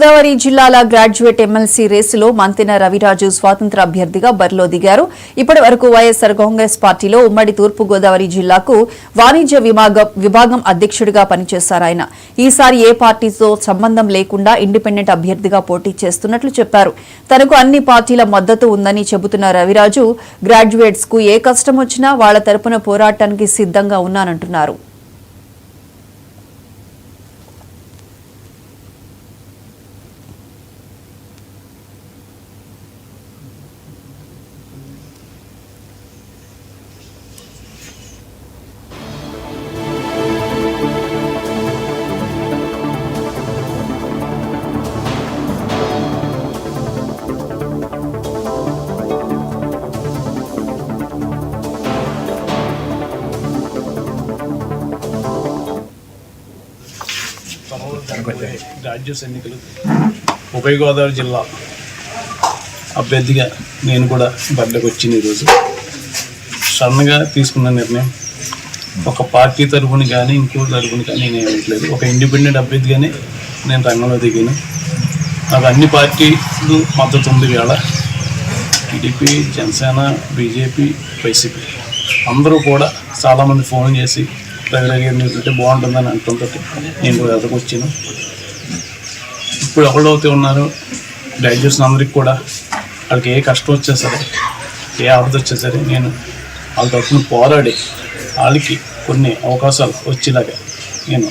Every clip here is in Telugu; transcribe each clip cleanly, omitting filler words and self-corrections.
గోదావరి జిల్లాల గ్రాడ్యుయేట్ ఎమ్మెల్సీ రేసులో మంతెన రవిరాజు స్వాతంత్ర అభ్యర్థిగా బరిలో దిగారు. ఇప్పటి వరకు వైఎస్సార్ కాంగ్రెస్ పార్టీలో ఉమ్మడి తూర్పు గోదావరి జిల్లాకు వాణిజ్య విభాగం అధ్యక్షుడిగా పనిచేశారు ఆయన. ఈసారి ఏ పార్టీతో సంబంధం లేకుండా ఇండిపెండెంట్ అభ్యర్థిగా పోటీ చేస్తున్నట్లు చెప్పారు. తనకు అన్ని పార్టీల మద్దతు ఉందని చెబుతున్న రవిరాజు గ్రాడ్యుయేట్స్ కు ఏ కష్టం వచ్చినా వాళ్ల తరపున పోరాటానికి సిద్ధంగా ఉన్నానంటున్నారు. రాజ్యసభ ఎన్నికలు ఉభయ గోదావరి జిల్లా అభ్యర్థిగా నేను కూడా బరిలోకి వచ్చింది. ఈరోజు సడన్గా తీసుకున్న నిర్ణయం ఒక పార్టీ తరఫున కానీ ఇంకో తరఫున కానీ నేను ఏమట్లేదు. ఒక ఇండిపెండెంట్ అభ్యర్థిగానే నేను రంగంలో దిగాను. నాకు అన్ని పార్టీలు మద్దతు ఉంది. వేళ టీడీపీ, జనసేన, బీజేపీ, వైసీపీ అందరూ కూడా చాలామంది ఫోన్ చేసి రవిరాజు గారిని బాగుంటుందని అంటుంటే నేను కూడా ఎదురుకు వచ్చాను. ఇప్పుడు ఎవరైతే ఉన్నారు గ్రాడ్యుయేట్స్ అందరికి కూడా వాళ్ళకి ఏ కష్టం వచ్చా సరే, ఏ ఆపద వచ్చా సరే, నేను వాళ్ళ తరఫున పోరాడి వాళ్ళకి కొన్ని అవకాశాలు వచ్చేలాగా నేను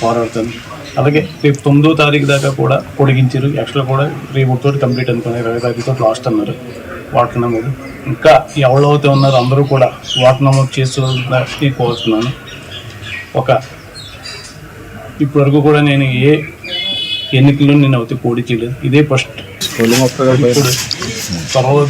పోరాడతాను. అలాగే రేపు 9వ తారీఖు దాకా కూడా పొడిగించారు. ఎక్స్ట్రా కూడా రేపు కంప్లీట్ అనుకున్నారు. 20 తారీఖుతో లాస్ట్ అన్నారు ఓటర్ నమోదు. ఇంకా ఎవరైతే ఉన్నారో అందరూ కూడా ఓటర్ నమోదు చేసుకోవాలని కోరుతున్నాను. ఇప్పటివరకు కూడా నేను ఏ ఎన్నికల్లో నేను పోటీ చేయలేదు. ఇదే ఫస్ట్. ఇప్పుడు త్వరలో